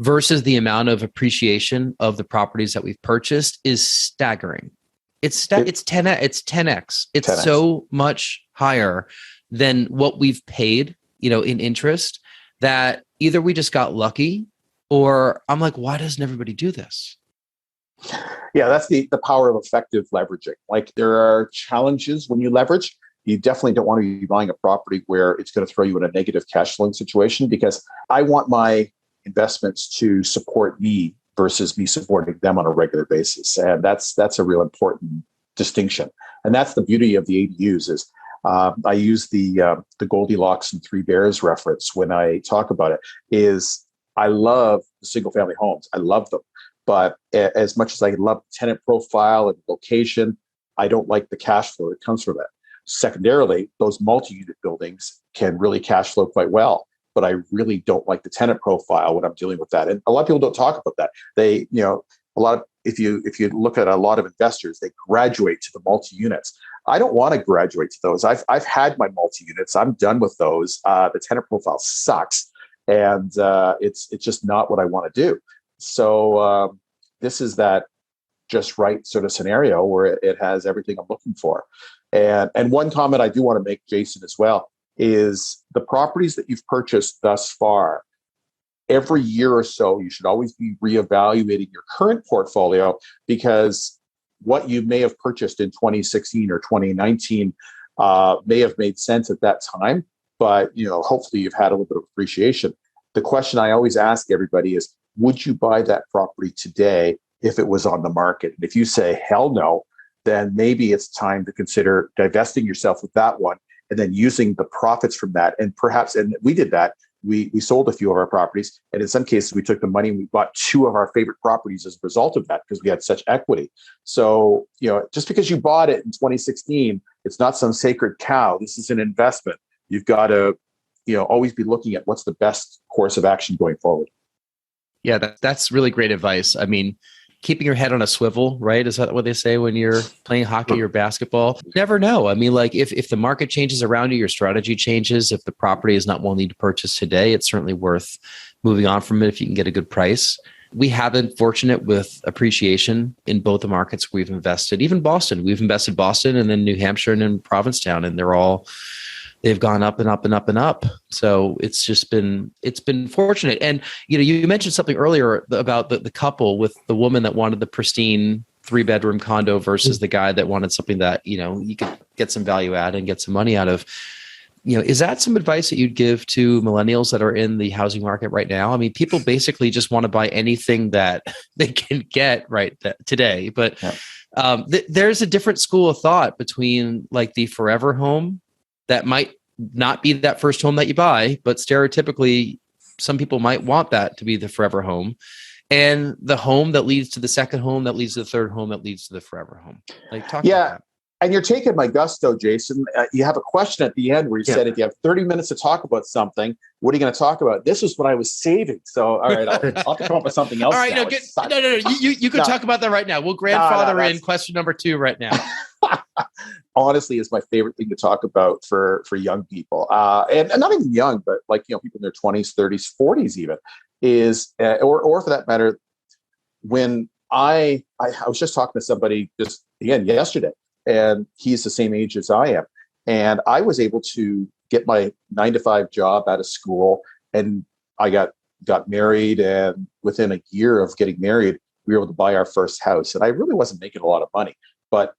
versus the amount of appreciation of the properties that we've purchased is staggering. It's 10x. It's 10x. It's 10x. So much higher than what we've paid, in interest, that either we just got lucky or I'm like, why doesn't everybody do this? Yeah, that's the power of effective leveraging. Like there are challenges when you leverage. You definitely don't want to be buying a property where it's going to throw you in a negative cash flowing situation, because I want my investments to support me versus me supporting them on a regular basis. And that's a real important distinction. And that's the beauty of the ADUs is I use the Goldilocks and Three Bears reference when I talk about it, is I love the single family homes. I love them. But as much as I love tenant profile and location, I don't like the cash flow that comes from it. Secondarily, those multi-unit buildings can really cash flow quite well, but I really don't like the tenant profile when I'm dealing with that. And a lot of people don't talk about that. They, if you look at a lot of investors, they graduate to the multi-units. I don't want to graduate to those. I've had my multi-units. I'm done with those. The tenant profile sucks, and it's just not what I want to do. So this is that just right sort of scenario where it has everything I'm looking for. And one comment I do want to make, Jason, as well, is the properties that you've purchased thus far, every year or so, you should always be reevaluating your current portfolio, because what you may have purchased in 2016 or 2019 may have made sense at that time, but hopefully you've had a little bit of appreciation. The question I always ask everybody is, would you buy that property today if it was on the market? And if you say, hell no, then maybe it's time to consider divesting yourself with that one and then using the profits from that. And perhaps, and we did that, we sold a few of our properties. And in some cases, we took the money and we bought two of our favorite properties as a result of that, because we had such equity. So, just because you bought it in 2016, it's not some sacred cow. This is an investment. You've got to, always be looking at what's the best course of action going forward. Yeah, that's really great advice. I mean, keeping your head on a swivel, right? Is that what they say when you're playing hockey or basketball? You never know. I mean, like if the market changes around you, your strategy changes. If the property is not one you need to purchase today, it's certainly worth moving on from it if you can get a good price. We have been fortunate with appreciation in both the markets we've invested. Even Boston, we've invested Boston and then New Hampshire and then Provincetown, and they've gone up and up and up and up. So it's been fortunate. And, you mentioned something earlier about the couple with the woman that wanted the pristine 3-bedroom condo versus the guy that wanted something that, you could get some value add and get some money out of. Is that some advice that you'd give to millennials that are in the housing market right now? I mean, people basically just want to buy anything that they can get today. But there's a different school of thought between like the forever home that might not be that first home that you buy, but stereotypically, some people might want that to be the forever home, and the home that leads to the second home, that leads to the third home, that leads to the forever home. Like, talk about that. And you're taking my gusto, Jason. You have a question at the end where you said, if you have 30 minutes to talk about something, what are you going to talk about? This is what I was saving. So, all right, I'll have to come up with something else. All right, now. No. You can talk about that right now. We'll grandfather in question number 2 right now. Honestly, is my favorite thing to talk about for young people, and not even young, but like people in their 20s, 30s, 40s, even is, or for that matter, when I was just talking to somebody just again yesterday, and he's the same age as I am, and I was able to get my 9-to-5 job out of school, and I got married, and within a year of getting married, we were able to buy our first house, and I really wasn't making a lot of money, but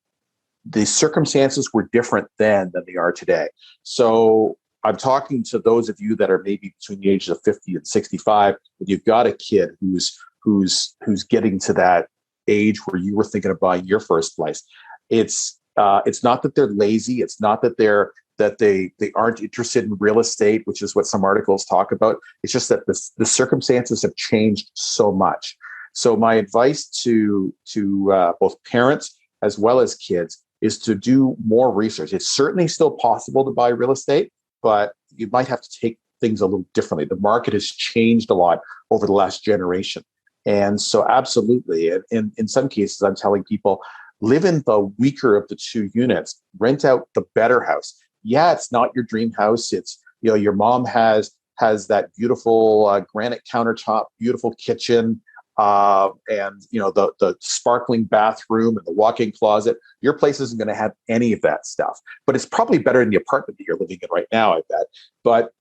the circumstances were different then than they are today. So I'm talking to those of you that are maybe between the ages of 50 and 65, and you've got a kid who's getting to that age where you were thinking of buying your first place. It's not that they're lazy. It's not that they aren't interested in real estate, which is what some articles talk about. It's just that the circumstances have changed so much. So my advice to both parents as well as kids is to do more research. It's certainly still possible to buy real estate, but you might have to take things a little differently. The market has changed a lot over the last generation. And so absolutely, in some cases, I'm telling people, live in the weaker of the 2 units, rent out the better house. Yeah, it's not your dream house. It's, your mom has that beautiful granite countertop, beautiful kitchen, and the sparkling bathroom and the walk-in closet. Your place isn't going to have any of that stuff, but it's probably better than the apartment that you're living in right now, I bet. But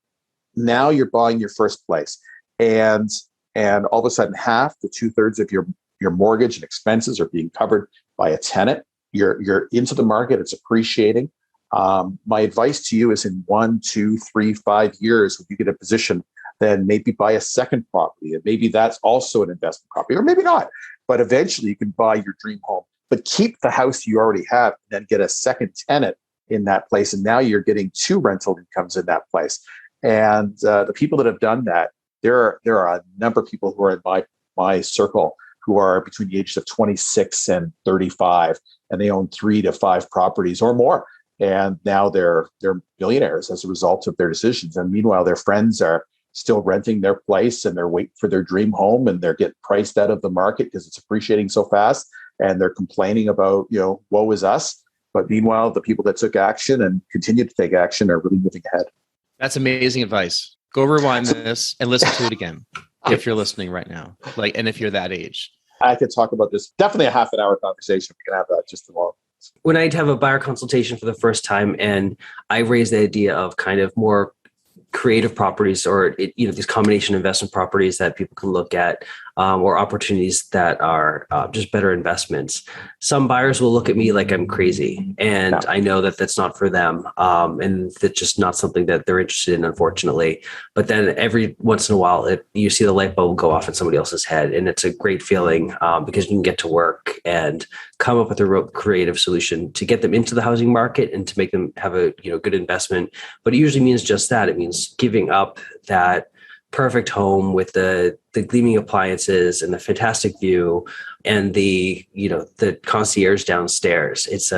now you're buying your first place, and all of a sudden half to 2/3 of your mortgage and expenses are being covered by a tenant. You're into the market. It's appreciating. My advice to you is in 1, 2, 3, 5 years, when you get a position, then maybe buy a second property, and maybe that's also an investment property, or maybe not. But eventually you can buy your dream home, but keep the house you already have, and then get a second tenant in that place. And now you're getting 2 rental incomes in that place. And the people that have done that, there are a number of people who are in my circle who are between the ages of 26 and 35, and they own 3 to 5 properties or more. And now they're millionaires as a result of their decisions. And meanwhile, their friends are still renting their place and they're waiting for their dream home, and they're getting priced out of the market because it's appreciating so fast. And they're complaining about, woe is us. But meanwhile, the people that took action and continue to take action are really moving ahead. That's amazing advice. Go rewind this and listen to it again if you're listening right now. And if you're that age. I could talk about this. Definitely a half an hour conversation. We can have that just tomorrow. When I have a buyer consultation for the first time and I raise the idea of kind of more creative properties or these combination investment properties that people can look at, or opportunities that are just better investments, some buyers will look at me like I'm crazy, and I know that that's not for them, and that's just not something that they're interested in, unfortunately. But then every once in a while, you see the light bulb go off in somebody else's head, and it's a great feeling because you can get to work and come up with a real creative solution to get them into the housing market and to make them have a good investment. But it usually means just that. It means giving up that perfect home with the gleaming appliances and the fantastic view and the concierge downstairs. It's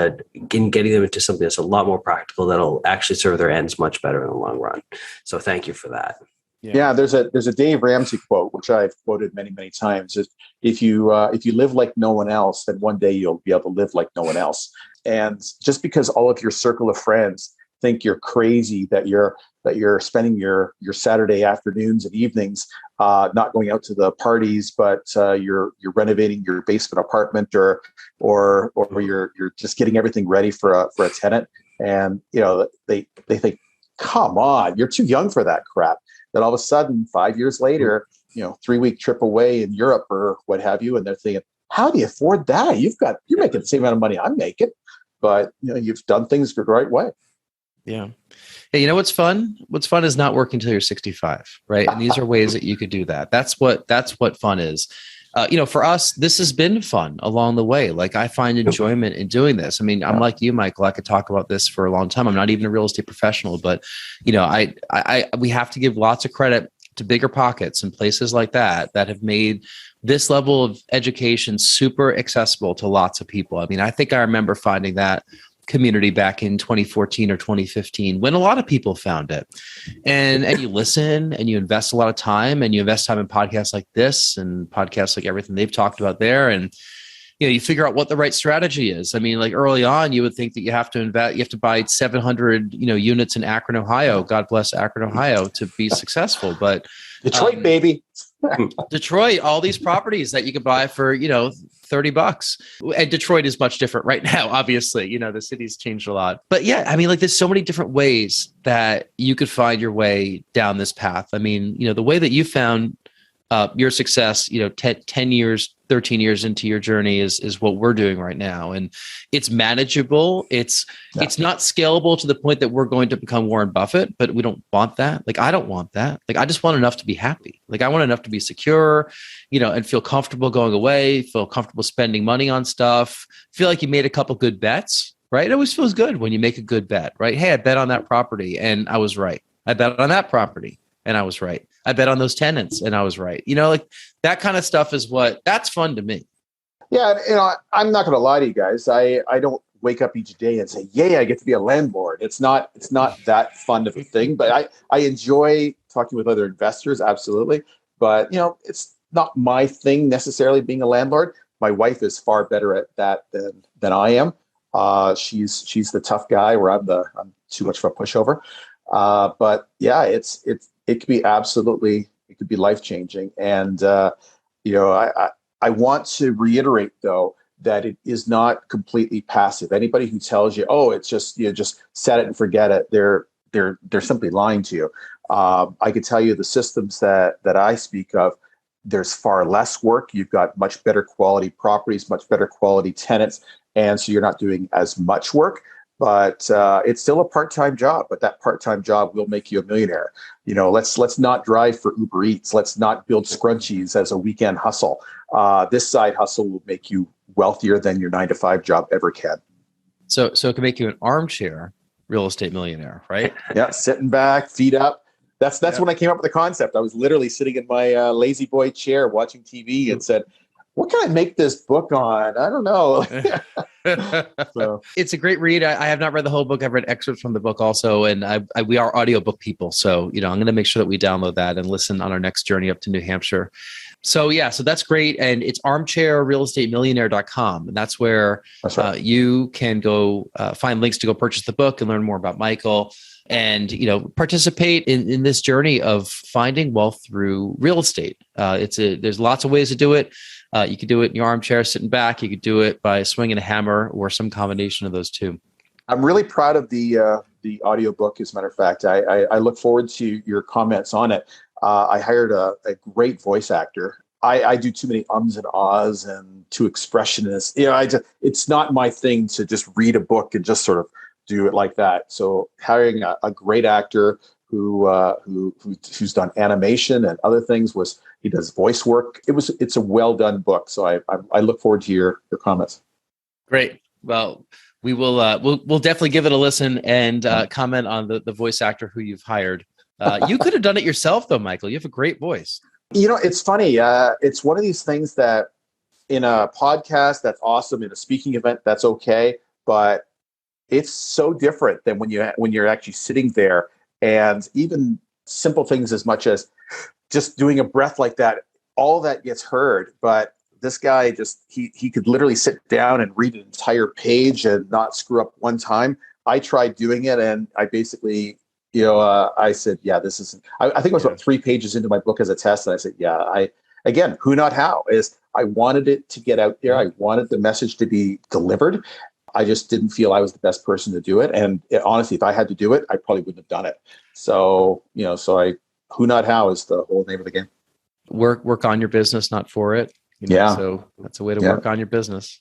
getting them into something that's a lot more practical that'll actually serve their ends much better in the long run. So thank you for that. Yeah, there's a Dave Ramsey quote, which I've quoted many, many times. Is if you live like no one else, then one day you'll be able to live like no one else. And just because all of your circle of friends think you're crazy, that you're spending your Saturday afternoons and evenings not going out to the parties, but you're renovating your basement apartment, or you're just getting everything ready for a tenant, and they think, come on, you're too young for that crap. Then all of a sudden, 5 years later, 3-week trip away in Europe or what have you, and they're thinking, how do you afford that? You're making the same amount of money I'm making, but you've done things the right way. Yeah. Hey, you know what's fun? What's fun is not working until you're 65, right? And these are ways that you could do that. That's what fun is. For us, this has been fun along the way. Like, I find enjoyment in doing this. I mean, I'm like you, Michael. I could talk about this for a long time. I'm not even a real estate professional, but we have to give lots of credit to Bigger Pockets and places like that have made this level of education super accessible to lots of people. I mean, I think I remember finding that community back in 2014 or 2015 when a lot of people found it, and you listen and you invest a lot of time, and you invest time in podcasts like this and podcasts like everything they've talked about there, and you figure out what the right strategy is. I mean, like early on, you would think that you have to buy 700 units in Akron, Ohio. God bless Akron, Ohio, to be successful. But Detroit, baby. Detroit, all these properties that you could buy for, $30. And Detroit is much different right now. Obviously, the city's changed a lot, but yeah, I mean, like, there's so many different ways that you could find your way down this path. I mean, the way that you found your success, 10 years, 13 years into your journey is what we're doing right now. And it's manageable. It's not scalable to the point that we're going to become Warren Buffett, but we don't want that. Like, I don't want that. Like, I just want enough to be happy. Like, I want enough to be secure, and feel comfortable going away, feel comfortable spending money on stuff, feel like you made a couple good bets, right? It always feels good when you make a good bet, right? Hey, I bet on that property and I was right. I bet on that property and I was right. I bet on those tenants and I was right. Like, that kind of stuff is that's fun to me. Yeah. I'm not going to lie to you guys. I don't wake up each day and say, yay, I get to be a landlord. It's not that fun of a thing, but I enjoy talking with other investors. Absolutely. But, it's not my thing necessarily being a landlord. My wife is far better at that than I am. She's the tough guy where I'm too much of a pushover. But yeah, it could be it could be life-changing. And, I want to reiterate, though, that it is not completely passive. Anybody who tells you, oh, it's just, just set it and forget it, they're simply lying to you. I can tell you the systems that I speak of, there's far less work. You've got much better quality properties, much better quality tenants. And so you're not doing as much work. But it's still a part-time job, but that part-time job will make you a millionaire. Let's not drive for Uber Eats. Let's not build scrunchies as a weekend hustle. This side hustle will make you wealthier than your 9-to-5 job ever can. So it can make you an armchair real estate millionaire, right? Yeah, sitting back, feet up. That's when I came up with the concept. I was literally sitting in my lazy boy chair watching TV and said, what can I make this book on? I don't know. So it's a great read. I have not read the whole book. I've read excerpts from the book also. And we are audiobook people. So, I'm going to make sure that we download that and listen on our next journey up to New Hampshire. So so that's great. And it's armchairrealestatemillionaire.com. And that's where you can go find links to go purchase the book and learn more about Michael and, participate in this journey of finding wealth through real estate. There's lots of ways to do it. You could do it in your armchair, sitting back. You could do it by swinging a hammer or some combination of those two. I'm really proud of the audiobook. As a matter of fact, I look forward to your comments on it. I hired a great voice actor. I do too many ums and ahs and too expressionist. It's not my thing to just read a book and just sort of do it like that. So hiring a great actor who's done animation and other things, he does voice work. It's a well done book. So I look forward to your comments. Great. Well, we will we'll definitely give it a listen and comment on the voice actor who you've hired. You could have done it yourself though, Michael. You have a great voice. It's funny. It's one of these things that in a podcast, that's awesome. In a speaking event, that's okay. But it's so different than when you're actually sitting there, and even simple things as much as just doing a breath like that, all that gets heard. But this guy he could literally sit down and read an entire page and not screw up one time. I tried doing it, and I basically, I said, yeah, this isn't. I think it was about 3 pages into my book as a test, and I said, yeah, again, who not how is I wanted it to get out there. I wanted the message to be delivered. I just didn't feel I was the best person to do it. And honestly, if I had to do it, I probably wouldn't have done it. So, who not how is the whole name of the game. Work on your business, not for it. So that's a way to work on your business.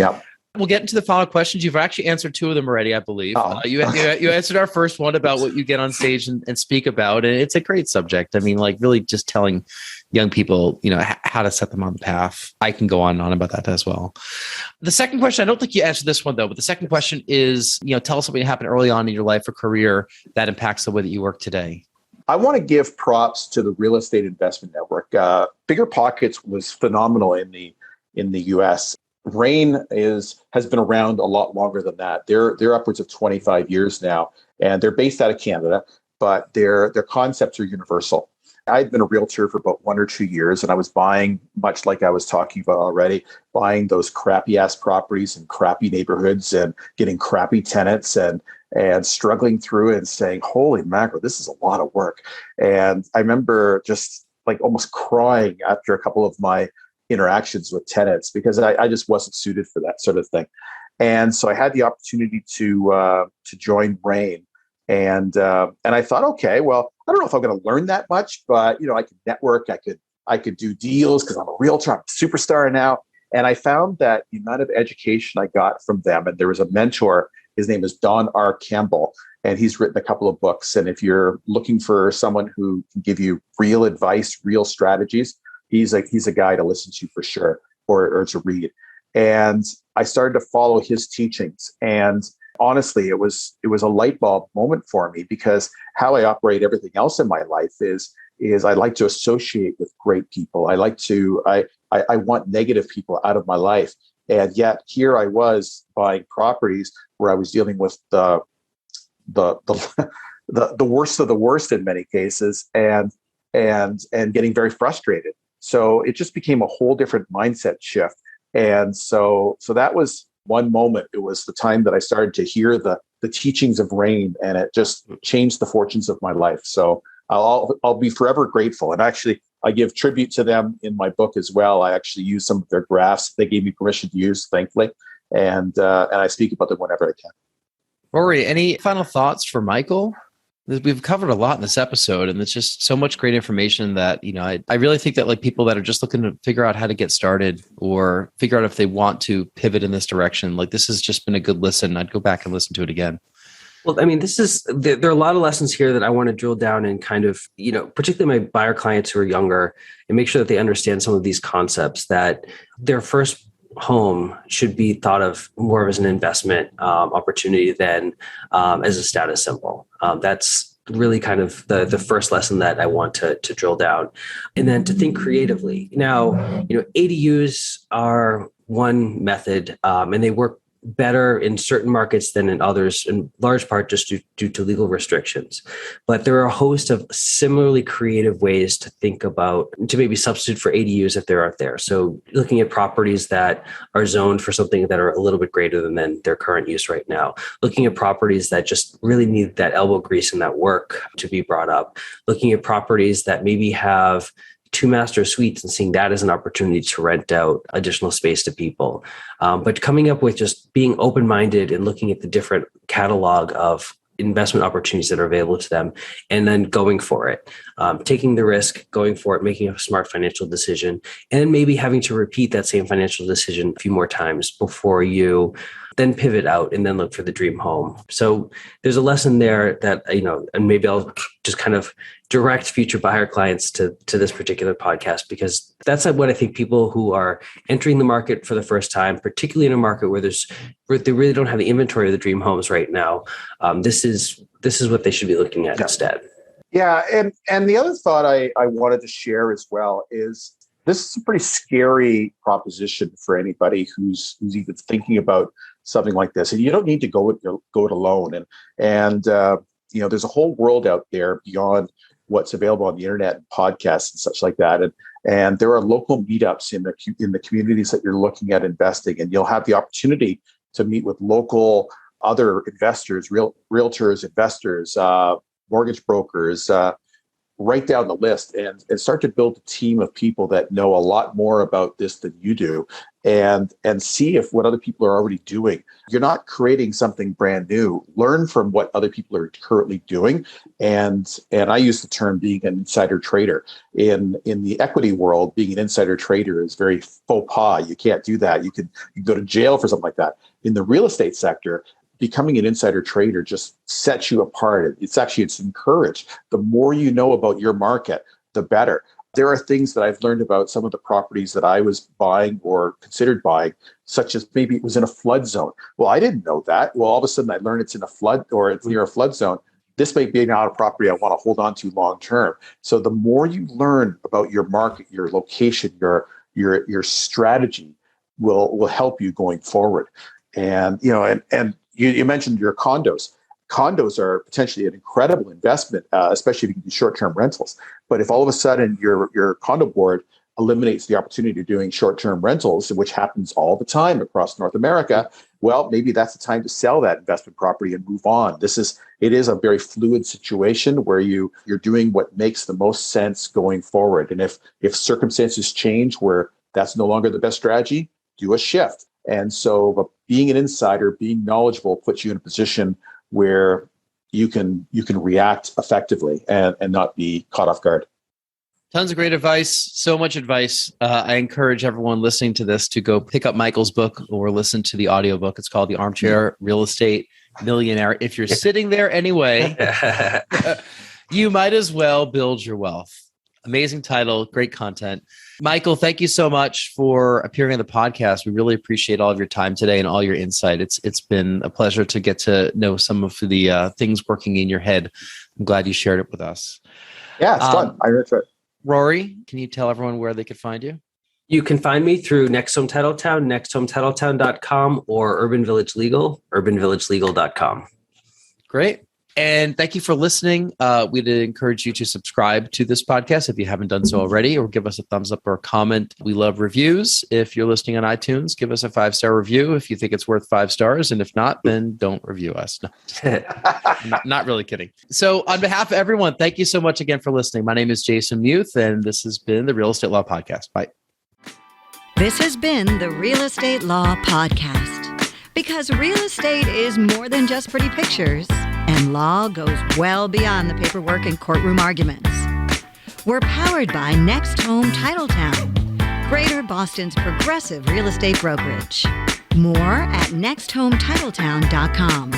Yeah. We'll get into the follow-up questions. You've actually answered 2 of them already, I believe. You answered our first one about what you get on stage and speak about. And it's a great subject. I mean, like really just telling young people, how to set them on the path. I can go on and on about that as well. The second question, I don't think you answered this one though, but the second question is, tell us something that happened early on in your life or career that impacts the way that you work today. I want to give props to the Real Estate Investment Network. Bigger Pockets was phenomenal in the U.S. RAIN has been around a lot longer than that. They're upwards of 25 years now, and they're based out of Canada, but their concepts are universal. I'd been a realtor for about 1 or 2 years, and I was buying, much like I was talking about already, buying those crappy ass properties in crappy neighborhoods and getting crappy tenants and struggling through it and saying, holy mackerel, this is a lot of work. And I remember just like almost crying after a couple of my interactions with tenants because I just wasn't suited for that sort of thing. And so I had the opportunity to join RAIN. And I thought, okay, well, I don't know if I'm going to learn that much, but I could network, I could do deals because I'm a realtor, I'm a superstar now. And I found that the amount of education I got from them, and there was a mentor, his name is Don R. Campbell, and he's written a couple of books. And if you're looking for someone who can give you real advice, real strategies, he's a guy to listen to for sure, or to read. And I started to follow his teachings. And honestly, it was a light bulb moment for me, because how I operate everything else in my life is I like to associate with great people. I want negative people out of my life. And yet here I was buying properties where I was dealing with the worst of the worst in many cases, and getting very frustrated. So it just became a whole different mindset shift. And so that was one moment. It was the time that I started to hear the teachings of RAIN, and it just changed the fortunes of my life. So I'll be forever grateful. And actually, I give tribute to them in my book as well. I actually use some of their graphs they gave me permission to use, thankfully. And I speak about them whenever I can. Rory, any final thoughts for Michael? We've covered a lot in this episode, and it's just so much great information that, I really think that like people that are just looking to figure out how to get started or figure out if they want to pivot in this direction, like this has just been a good listen. I'd go back and listen to it again. Well, I mean, there are a lot of lessons here that I want to drill down and kind of, particularly my buyer clients who are younger, and make sure that they understand some of these concepts, that their first home should be thought of more as an investment opportunity than as a status symbol. That's really kind of the first lesson that I want to drill down. And then to think creatively. Now, ADUs are one method, and they work better in certain markets than in others, in large part just due to legal restrictions. But there are a host of similarly creative ways to think about, to maybe substitute for ADUs if they're out there. So looking at properties that are zoned for something that are a little bit greater than their current use right now. Looking at properties that just really need that elbow grease and that work to be brought up. Looking at properties that maybe have 2 master suites and seeing that as an opportunity to rent out additional space to people. But coming up with just being open-minded and looking at the different catalog of investment opportunities that are available to them and then going for it, taking the risk, going for it, making a smart financial decision, and maybe having to repeat that same financial decision a few more times before you then pivot out and then look for the dream home. So there's a lesson there that, and maybe I'll just kind of direct future buyer clients to this particular podcast, because that's what I think people who are entering the market for the first time, particularly in a market where they really don't have the inventory of the dream homes right now. This is what they should be looking at instead. Yeah. And the other thought I wanted to share as well is this is a pretty scary proposition for anybody who's even thinking about something like this. And you don't need to go it alone. And there's a whole world out there beyond what's available on the internet and podcasts and such like that. And there are local meetups in the communities that you're looking at investing, and you'll have the opportunity to meet with local other investors, realtors, investors, mortgage brokers, right down the list, and start to build a team of people that know a lot more about this than you do, and see if what other people are already doing. You're not creating something brand new. Learn from what other people are currently doing. And I use the term being an insider trader. In the equity world, being an insider trader is very faux pas. You can't do that. You can go to jail for something like that. In the real estate sector, becoming an insider trader just sets you apart. It's encouraged. The more you know about your market, the better. There are things that I've learned about some of the properties that I was buying or considered buying, such as maybe it was in a flood zone. Well, I didn't know that. Well, all of a sudden I learned it's in a flood, or it's near a flood zone. This may be not a property I want to hold on to long term. So the more you learn about your market, your location, your strategy will help you going forward. And you mentioned your condos. Condos are potentially an incredible investment, especially if you can do short-term rentals. But if all of a sudden your condo board eliminates the opportunity of doing short-term rentals, which happens all the time across North America, well, maybe that's the time to sell that investment property and move on. It is a very fluid situation where you're doing what makes the most sense going forward. And if circumstances change where that's no longer the best strategy, do a shift. And so being an insider, being knowledgeable puts you in a position where you can react effectively and not be caught off guard. Tons of great advice. So much advice. I encourage everyone listening to this to go pick up Michael's book or listen to the audiobook. It's called The Armchair Real Estate Millionaire. If you're sitting there anyway, you might as well build your wealth. Amazing title, great content. Michael, thank you so much for appearing on the podcast. We really appreciate all of your time today and all your insight. It's been a pleasure to get to know some of the things working in your head. I'm glad you shared it with us. Yeah, it's fun. I enjoyed it. Rory, can you tell everyone where they could find you? You can find me through Next Home Titletown, nexthometitletown.com, or Urban Village Legal, urbanvillagelegal.com. Great. And thank you for listening. We'd encourage you to subscribe to this podcast if you haven't done so already, or give us a thumbs up or a comment. We love reviews. If you're listening on iTunes, give us a 5-star review if you think it's worth 5 stars. And if not, then don't review us. No, not really kidding. So on behalf of everyone, thank you so much again for listening. My name is Jason Muth, and this has been the Real Estate Law Podcast. Bye. This has been the Real Estate Law Podcast, because real estate is more than just pretty pictures. And law goes well beyond the paperwork and courtroom arguments. We're powered by Next Home Titletown, Greater Boston's progressive real estate brokerage. More at nexthometitletown.com.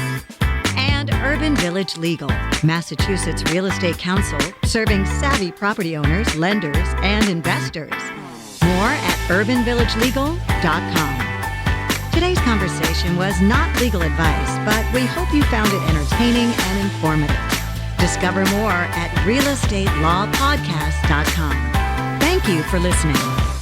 And Urban Village Legal, Massachusetts Real Estate Counsel, serving savvy property owners, lenders, and investors. More at urbanvillagelegal.com. Today's conversation was not legal advice, but we hope you found it entertaining and informative. Discover more at realestatelawpodcast.com. Thank you for listening.